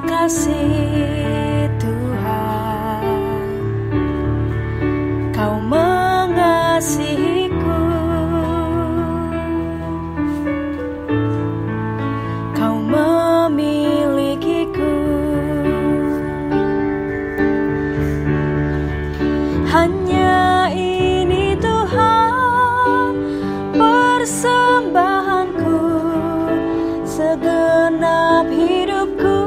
kasih Tuhan, Kau mengasihiku, Kau memilikiku. Hanya ini Tuhan persembahanku, segenap hidupku,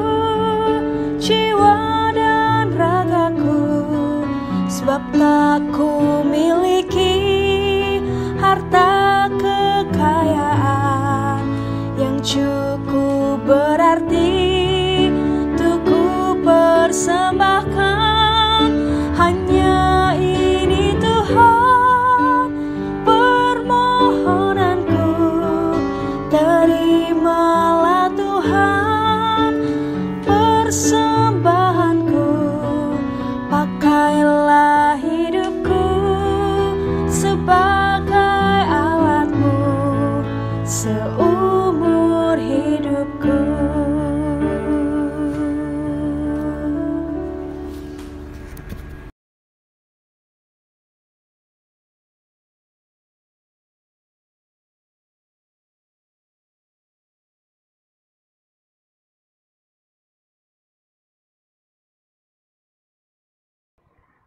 jiwa dan ragaku. Sebab tak ku miliki harta kekayaan yang cukup berarti untuk ku persembahkan. Hanya ini Tuhan permohonanku, terimalah Tuhan persembahanku. Pakailah hidupku sebagai alatmu seumur hidupku.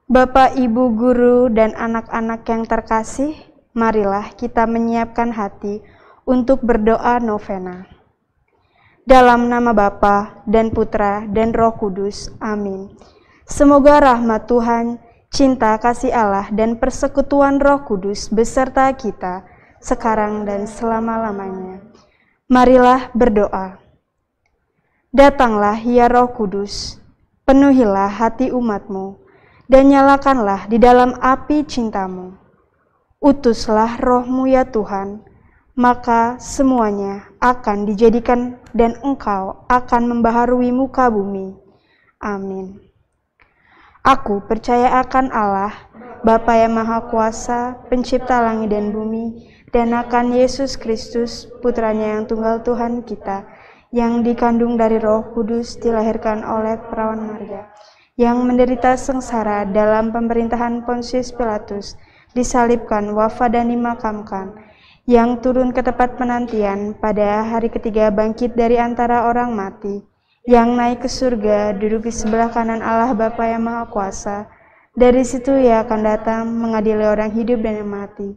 Bapak, Ibu, Guru, dan anak-anak yang terkasih, marilah kita menyiapkan hati untuk berdoa novena. Dalam nama Bapa dan Putra dan Roh Kudus, amin. Semoga rahmat Tuhan, cinta kasih Allah, dan persekutuan Roh Kudus beserta kita, sekarang dan selama-lamanya. Marilah berdoa. Datanglah ya Roh Kudus, penuhilah hati umat-Mu, dan nyalakanlah di dalam api cinta-Mu. Utuslah Roh-Mu ya Tuhan, maka semuanya akan dijadikan dan Engkau akan membaharui muka bumi. Amin. Aku percaya akan Allah, Bapa yang Maha Kuasa, pencipta langit dan bumi, dan akan Yesus Kristus, Putranya yang tunggal Tuhan kita, yang dikandung dari Roh Kudus, dilahirkan oleh perawan Maria, yang menderita sengsara dalam pemerintahan Pontius Pilatus, disalibkan, wafat dan dimakamkan, yang turun ke tempat penantian, pada hari ketiga bangkit dari antara orang mati, yang naik ke surga, duduk di sebelah kanan Allah Bapa yang Maha Kuasa. Dari situ Ia akan datang mengadili orang hidup dan yang mati.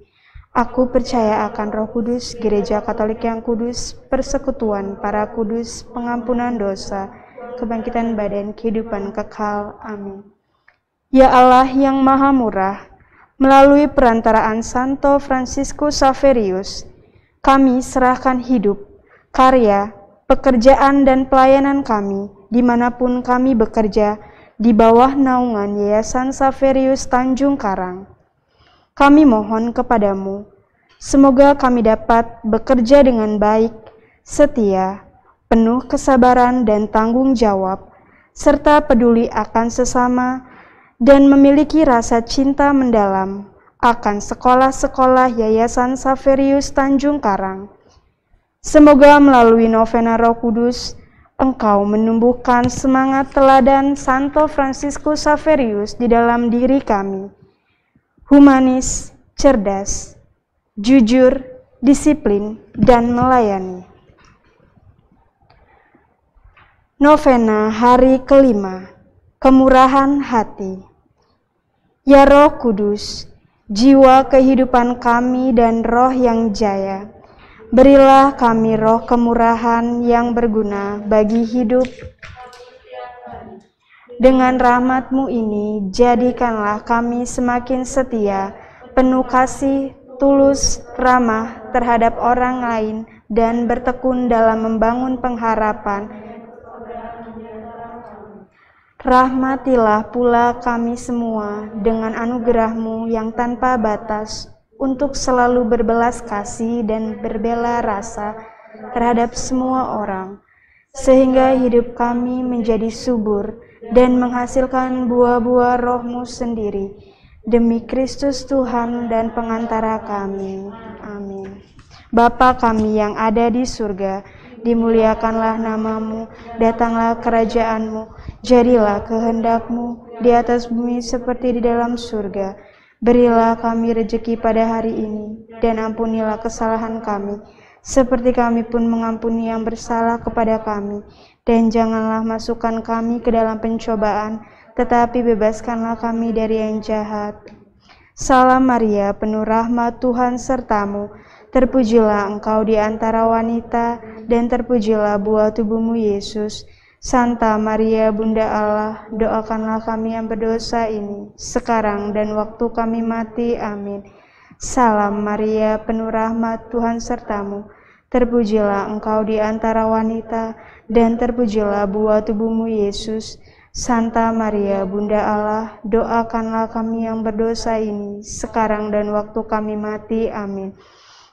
Aku percaya akan Roh Kudus, Gereja Katolik yang kudus, persekutuan para kudus, pengampunan dosa, kebangkitan badan, kehidupan kekal. Amin. Ya Allah yang Maha Murah, melalui perantaraan Santo Fransiskus Xaverius, kami serahkan hidup, karya, pekerjaan dan pelayanan kami, dimanapun kami bekerja, di bawah naungan Yayasan Xaverius Tanjung Karang. Kami mohon kepadamu, semoga kami dapat bekerja dengan baik, setia, penuh kesabaran dan tanggung jawab, serta peduli akan sesama, dan memiliki rasa cinta mendalam akan sekolah-sekolah Yayasan Xaverius Tanjung Karang. Semoga melalui novena Roh Kudus, Engkau menumbuhkan semangat teladan Santo Fransiskus Xaverius di dalam diri kami, humanis, cerdas, jujur, disiplin, dan melayani. Novena hari kelima, kemurahan hati. Ya Roh Kudus, jiwa kehidupan kami dan roh yang jaya, berilah kami roh kemurahan yang berguna bagi hidup. Dengan rahmat-Mu ini, jadikanlah kami semakin setia, penuh kasih, tulus, ramah terhadap orang lain, dan bertekun dalam membangun pengharapan. Rahmatilah pula kami semua dengan anugerah-Mu yang tanpa batas, untuk selalu berbelas kasih dan berbela rasa terhadap semua orang, sehingga hidup kami menjadi subur dan menghasilkan buah-buah Roh-Mu sendiri, demi Kristus Tuhan dan pengantara kami. Amin. Bapa kami yang ada di surga, dimuliakanlah namamu, datanglah kerajaanmu, jadilah kehendakmu di atas bumi seperti di dalam surga. Berilah kami rejeki pada hari ini, dan ampunilah kesalahan kami, seperti kami pun mengampuni yang bersalah kepada kami. Dan janganlah masukkan kami ke dalam pencobaan, tetapi bebaskanlah kami dari yang jahat. Salam Maria, penuh rahmat, Tuhan sertamu. Terpujilah engkau di antara wanita, dan terpujilah buah tubuhmu Yesus. Santa Maria, Bunda Allah, doakanlah kami yang berdosa ini, sekarang dan waktu kami mati. Amin. Salam Maria, penuh rahmat, Tuhan sertamu. Terpujilah engkau di antara wanita, dan terpujilah buah tubuhmu Yesus. Santa Maria, Bunda Allah, doakanlah kami yang berdosa ini, sekarang dan waktu kami mati. Amin.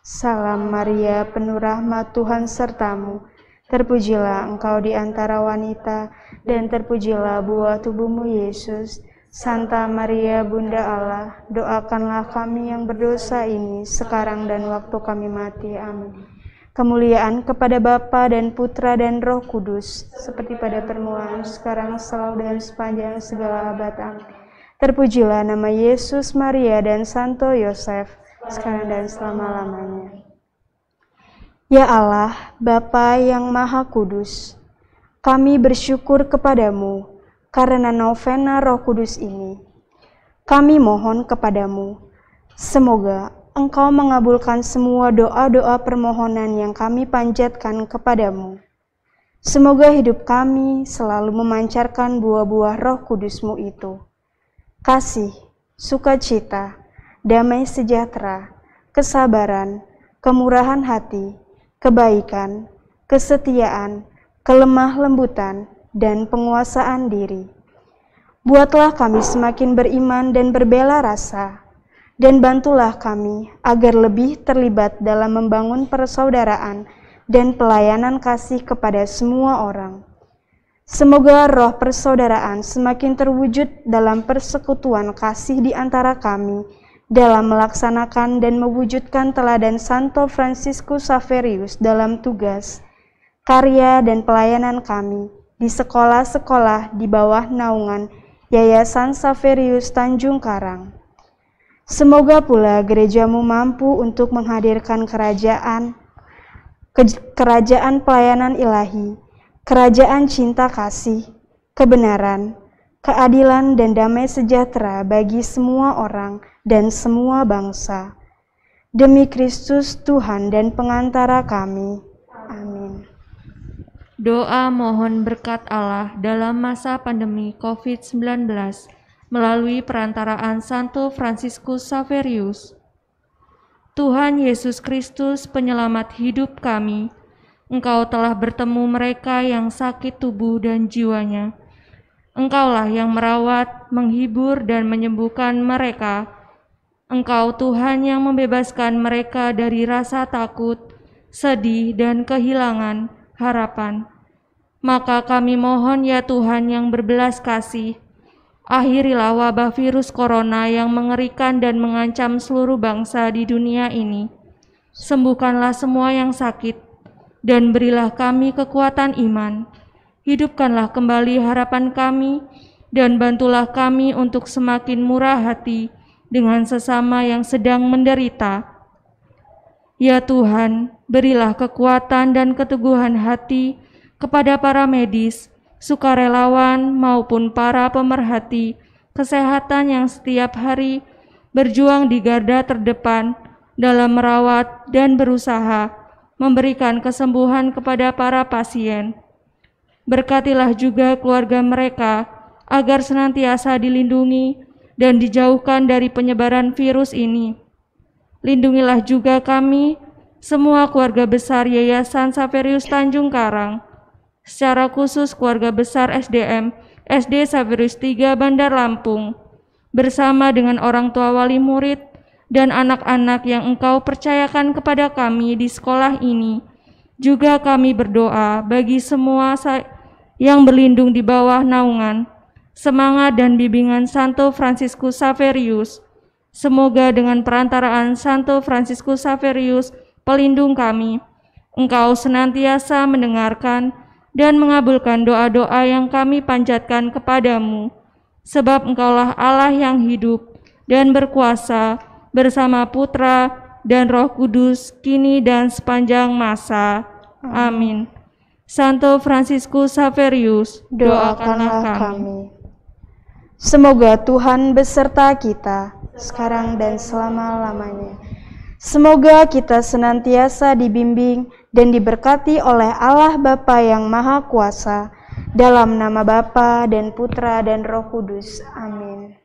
Salam Maria, penuh rahmat, Tuhan sertamu. Terpujilah engkau di antara wanita, dan terpujilah buah tubuhmu Yesus. Santa Maria, Bunda Allah, doakanlah kami yang berdosa ini, sekarang dan waktu kami mati. Amin. Kemuliaan kepada Bapa dan Putra dan Roh Kudus, seperti pada permulaan, sekarang, selalu, dan sepanjang segala abad. Amin. Terpujilah nama Yesus, Maria, dan Santo Yosef, sekarang dan selama-lamanya. Ya Allah, Bapa yang Maha Kudus, kami bersyukur kepadamu karena novena Roh Kudus ini. Kami mohon kepadamu, semoga Engkau mengabulkan semua doa-doa permohonan yang kami panjatkan kepadamu. Semoga hidup kami selalu memancarkan buah-buah Roh Kudus-Mu itu. Kasih, sukacita, damai sejahtera, kesabaran, kemurahan hati, kebaikan, kesetiaan, kelemah lembutan, dan penguasaan diri. Buatlah kami semakin beriman dan berbela rasa, dan bantulah kami agar lebih terlibat dalam membangun persaudaraan dan pelayanan kasih kepada semua orang. Semoga roh persaudaraan semakin terwujud dalam persekutuan kasih di antara kami, dalam melaksanakan dan mewujudkan teladan Santo Fransiskus Xaverius dalam tugas, karya, dan pelayanan kami di sekolah-sekolah di bawah naungan Yayasan Xaverius Tanjung Karang. Semoga pula gerejamu mampu untuk menghadirkan kerajaan pelayanan ilahi, kerajaan cinta kasih, kebenaran, keadilan, dan damai sejahtera bagi semua orang dan semua bangsa. Demi Kristus Tuhan dan pengantara kami. Amin. Doa mohon berkat Allah dalam masa pandemi COVID-19 melalui perantaraan Santo Fransiskus Xaverius. Tuhan Yesus Kristus, penyelamat hidup kami, Engkau telah bertemu mereka yang sakit tubuh dan jiwanya. Engkaulah yang merawat, menghibur, dan menyembuhkan mereka. Engkau Tuhan yang membebaskan mereka dari rasa takut, sedih, dan kehilangan harapan. Maka kami mohon ya Tuhan yang berbelas kasih, akhirilah wabah virus corona yang mengerikan dan mengancam seluruh bangsa di dunia ini. Sembuhkanlah semua yang sakit, dan berilah kami kekuatan iman. Hidupkanlah kembali harapan kami, dan bantulah kami untuk semakin murah hati dengan sesama yang sedang menderita. Ya Tuhan, berilah kekuatan dan keteguhan hati kepada para medis, sukarelawan, maupun para pemerhati kesehatan yang setiap hari berjuang di garda terdepan dalam merawat dan berusaha memberikan kesembuhan kepada para pasien. Berkatilah juga keluarga mereka agar senantiasa dilindungi dan dijauhkan dari penyebaran virus ini. Lindungilah juga kami, semua keluarga besar Yayasan Xaverius Tanjung Karang, secara khusus keluarga besar SDM SD Xaverius 3 Bandar Lampung, bersama dengan orang tua wali murid dan anak-anak yang Engkau percayakan kepada kami di sekolah ini. Juga kami berdoa bagi semua yang berlindung di bawah naungan, semangat dan bimbingan Santo Fransiskus Xaverius. Semoga dengan perantaraan Santo Fransiskus Xaverius, pelindung kami, Engkau senantiasa mendengarkan dan mengabulkan doa-doa yang kami panjatkan kepadamu, sebab Engkaulah Allah yang hidup dan berkuasa bersama Putra dan Roh Kudus, kini dan sepanjang masa. Amin. Santo Fransiskus Xaverius, doakanlah kami. Semoga Tuhan beserta kita, sekarang dan selama-lamanya. Semoga kita senantiasa dibimbing dan diberkati oleh Allah Bapa yang Maha Kuasa, dalam nama Bapa dan Putra dan Roh Kudus. Amin.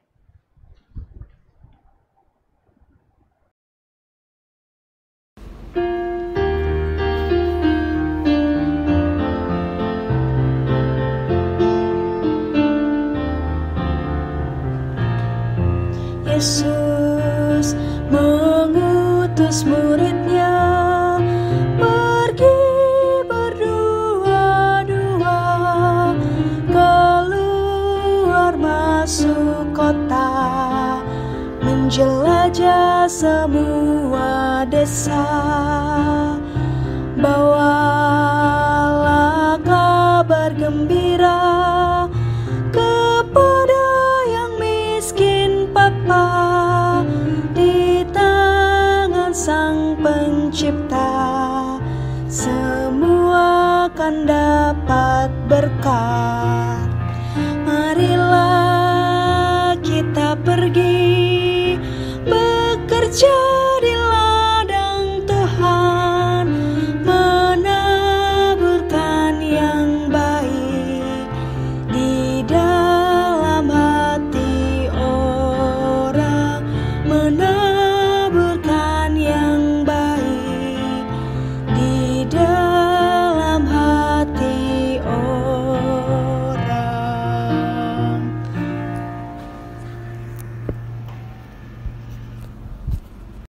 Yesus mengutus murid-Nya pergi berdua-dua keluar masuk kota, menjelajah semua desa. Bawalah kabar gembira kepada yang miskin Bapa, di tangan Sang Pencipta semua akan dapat berkat. Marilah kita pergi bekerja